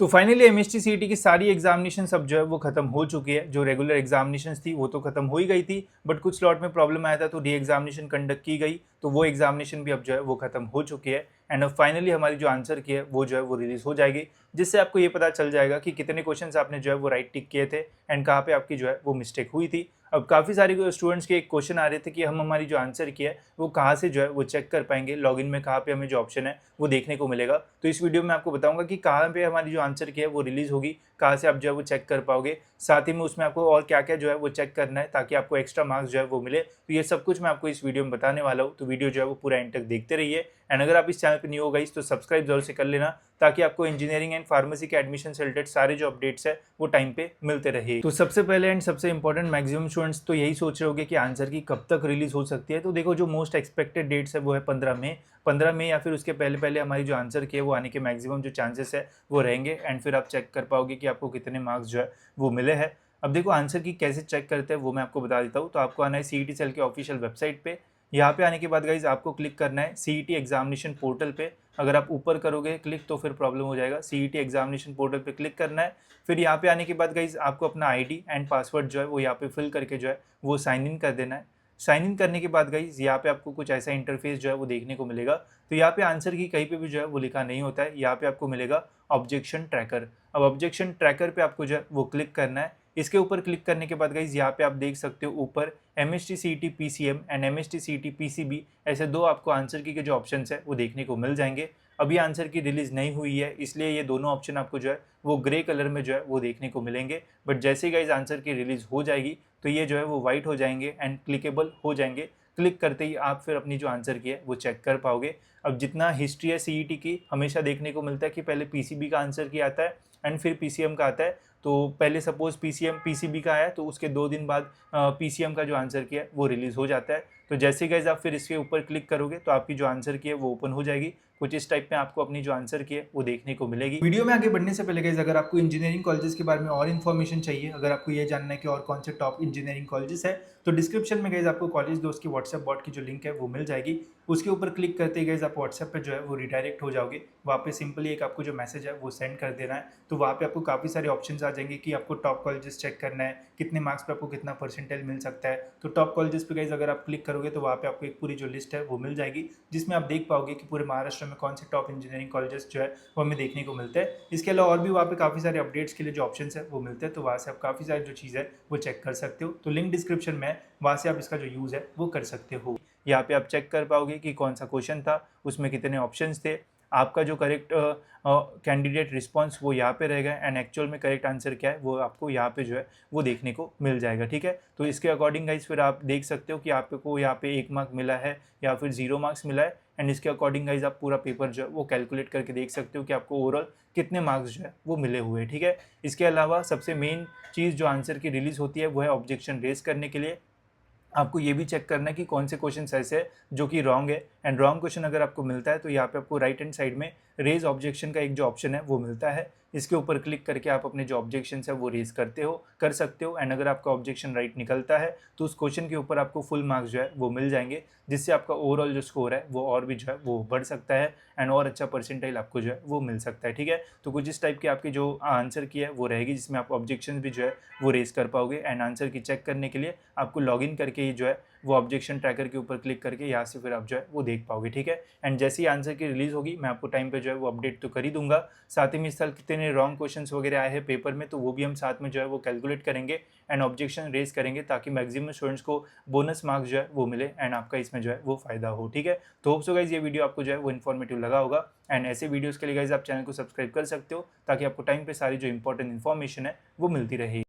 तो finally MST CET की सारी एग्जामिनेशन अब जो है वो खत्म हो चुकी है। जो रेगुलर एग्जामिनेशन थी वो तो खत्म हो ही गई थी, बट कुछ स्लॉट में प्रॉब्लम आया था तो री एग्जामिनेशन कंडक्ट की गई, तो वो एग्जामिनेशन भी अब जो है वो खत्म हो चुकी है। एंड अब फाइनली हमारी जो आंसर की है वो जो है वो रिलीज हो जाएगी, जिससे आपको ये पता चल जाएगा कि कितने क्वेश्चन आपने जो है वो राइट टिक किए थे एंड कहाँ पे आपकी जो है वो मिस्टेक हुई थी। अब काफ़ी सारे स्टूडेंट्स के एक क्वेश्चन आ रहे थे कि हम हमारी जो आंसर की है वो कहाँ से जो है वो चेक कर पाएंगे, लॉगिन में कहाँ पे हमें जो ऑप्शन है वो देखने को मिलेगा। तो इस वीडियो में आपको बताऊंगा कि कहाँ पे हमारी जो आंसर की है वो रिलीज होगी, कहाँ से आप जो है वो चेक कर पाओगे, साथ ही में उसमें आपको और क्या क्या जो है वो चेक करना है ताकि आपको एक्स्ट्रा मार्क्स जो है वो मिले। तो ये सब कुछ मैं आपको इस वीडियो में बताने वाला हूँ, तो वीडियो जो है वो पूरा एंड तक देखते रहिए। एंड अगर आप इस चैनल पर न्यू हो गई तो सब्सक्राइब जरूर से कर लेना, ताकि आपको इंजीनियरिंग एंड फार्मेसी के एडमिशन से रिलेटेड सारे जो अपडेट्स है वो टाइम पे मिलते रहे। तो सबसे पहले एंड सबसे इंपॉर्टेंट, मैक्सिमम स्टूडेंट्स तो यही सोच रहे होंगे कि आंसर की कब तक रिलीज हो सकती है। तो देखो, जो मोस्ट एक्सपेक्टेड डेट्स है वो है 15 मई। 15 मई या फिर उसके पहले पहले हमारी जो आंसर की है वो आने के मैक्सिमम जो चांसेस है वो रहेंगे, एंड फिर आप चेक कर पाओगे कि आपको कितने मार्क्स जो है वो मिले हैं। अब देखो, आंसर की कैसे चेक करते हैं वो मैं आपको बता देता हूँ। तो आपको आना है सीईटी सेल के ऑफिशियल वेबसाइट पे। यहाँ पे आने के बाद गाइज आपको क्लिक करना है सीईटी एग्जामिनेशन पोर्टल पे। अगर आप ऊपर करोगे क्लिक तो फिर प्रॉब्लम हो जाएगा। सीईटी एग्जामिनेशन पोर्टल पे क्लिक करना है। फिर यहाँ पे आने के बाद गाइज आपको अपना आईडी एंड पासवर्ड जो है वो यहाँ पे फिल करके जो है वो साइन इन कर देना है। साइन इन करने के बाद गाइज यहाँ पे आपको कुछ ऐसा इंटरफेस जो है वो देखने को मिलेगा। तो यहाँ पे आंसर की कहीं पे भी जो है वो लिखा नहीं होता है, यहाँ पे आपको मिलेगा ऑब्जेक्शन ट्रैकर। अब ऑब्जेक्शन ट्रैकर पे आपको जो है वो क्लिक करना है। इसके ऊपर क्लिक करने के बाद गाइज यहाँ पे आप देख सकते हो ऊपर MST CET PCM and MST CET PCB, ऐसे दो आपको आंसर की के जो ऑप्शंस है वो देखने को मिल जाएंगे। अभी आंसर की रिलीज नहीं हुई है, इसलिए ये दोनों ऑप्शन आपको जो है वो ग्रे कलर में जो है वो देखने को मिलेंगे। बट जैसे ही गाइज आंसर की रिलीज हो जाएगी तो ये जो है वो वाइट हो जाएंगे एंड क्लिकेबल हो जाएंगे। क्लिक करते ही आप फिर अपनी जो आंसर की है वो चेक कर पाओगे। अब जितना हिस्ट्री है सीईटी की, हमेशा देखने को मिलता है कि पहले पीसीबी का आंसर की आता है एंड फिर पीसीएम का आता है। तो पहले सपोज पीसीएम पीसीबी का आया तो उसके 2 दिन बाद पीसीएम का जो आंसर की है वो रिलीज हो जाता है। तो जैसे गाइज आप फिर इसके ऊपर क्लिक करोगे तो आपकी जो आंसर की है वो ओपन हो जाएगी। कुछ इस टाइप में आपको अपनी जो आंसर की है वो देखने को मिलेगी। वीडियो में आगे बढ़ने से पहले गाइज, अगर आपको इंजीनियरिंग कॉलेजेस के बारे में और इन्फॉर्मेशन चाहिए, अगर आपको ये जानना है कि और कौन से टॉप इंजीनियरिंग कॉलेजेस है, तो डिस्क्रिप्शन में गाइज आपको कॉलेज दोस्त की व्हाट्सएप बॉट की जो लिंक है वो मिल जाएगी। उसके ऊपर क्लिक करते ही गाइज आप व्हाट्सएप पे जो है वो रिडायरेक्ट हो जाओगे। वहाँ पे सिंपली एक आपको जो मैसेज है वो सेंड कर देना है। तो वहाँ पे आपको काफ़ी सारे ऑप्शंस आ जाएंगे कि आपको टॉप कॉलेजेस चेक करना है, कितने मार्क्स पे आपको कितना परसेंटेज मिल सकता है। तो टॉप कॉलेजेस पे गाइज अगर आप क्लिक करोगे तो वहाँ पे आपको एक पूरी जो लिस्ट है वो मिल जाएगी, जिसमें आप देख पाओगे कि पूरे महाराष्ट्र में कौन से टॉप इंजीनियरिंग कॉलेजेस जो है वो हमें देखने को मिलते हैं। इसके अलावा और भी वहाँ पे काफ़ी सारे अपडेट्स के लिए जो ऑप्शन है वो मिलते हैं, तो वहाँ से आप काफ़ी सारी जो चीज़ है वो चेक कर सकते हो। तो लिंक डिस्क्रिप्शन में है, वहाँ से आप इसका जो यूज़ है वो कर सकते हो। यहाँ पे आप चेक कर पाओगे कि कौन सा क्वेश्चन था, उसमें कितने ऑप्शंस थे, आपका जो करेक्ट कैंडिडेट रिस्पॉन्स वो यहाँ पे रहेगा एंड एक्चुअल में करेक्ट आंसर क्या है वो आपको यहाँ पे जो है वो देखने को मिल जाएगा। ठीक है, तो इसके अकॉर्डिंग गाइस फिर आप देख सकते हो कि आपको यहाँ पे 1 मार्क मिला है या फिर 0 मार्क्स मिला है, एंड इसके अकॉर्डिंग गाइस आप पूरा पेपर जो है वो कैलकुलेट करके देख सकते हो कि आपको ओवरऑल कितने मार्क्स जो है वो मिले हुए। ठीक है, इसके अलावा सबसे मेन चीज़ जो आंसर की रिलीज होती है वो है ऑब्जेक्शन रेज करने के लिए। आपको ये भी चेक करना है कि कौन से क्वेश्चन ऐसे हैं जो कि रॉन्ग है, एंड रॉन्ग क्वेश्चन अगर आपको मिलता है तो यहाँ पे आपको राइट हैंड साइड में रेज ऑब्जेक्शन का एक जो ऑप्शन है वो मिलता है। इसके ऊपर क्लिक करके आप अपने जो ऑब्जेक्शन है वो रेज कर सकते हो, एंड अगर आपका ऑब्जेक्शन राइट निकलता है तो उस क्वेश्चन के ऊपर आपको फुल मार्क्स जो है वो मिल जाएंगे, जिससे आपका ओवरऑल जो स्कोर है वो और भी जो है वो बढ़ सकता है एंड और अच्छा परसेंटाइल आपको जो है वो मिल सकता है। ठीक है, तो कुछ इस टाइप की आपकी जो आंसर की है वो रहेगी, जिसमें आप ऑब्जेक्शन भी जो है वो रेज कर पाओगे। एंड आंसर की चेक करने के लिए आपको लॉगिन करके ही जो है वो ऑब्जेक्शन ट्रैकर के ऊपर क्लिक करके यहाँ से फिर आप जो है वो देख पाओगे। ठीक है, एंड जैसे ही आंसर की रिलीज होगी मैं आपको टाइम पे जो है वो अपडेट तो कर ही दूंगा। साथ ही में इस साल कितने रॉन्ग क्वेश्चंस वगैरह आए हैं पेपर में तो वो भी हम साथ में जो है वो कैलकुलेट करेंगे एंड ऑब्जेक्शन रेज करेंगे, ताकि मैक्सिमम स्टूडेंट्स को बोनस मार्क्स जो है वो मिले एंड आपका इसमें जो है वो फायदा हो। ठीक है, तो होप सो गाइज ये वीडियो आपको जो है वो इन्फॉर्मेटिव लगा होगा, एंड ऐसे वीडियोस के लिए गाइज आप चैनल को सब्सक्राइब कर सकते हो ताकि आपको टाइम पे सारी जो इंपॉर्टेंट इन्फॉर्मेशन है वो मिलती रहे।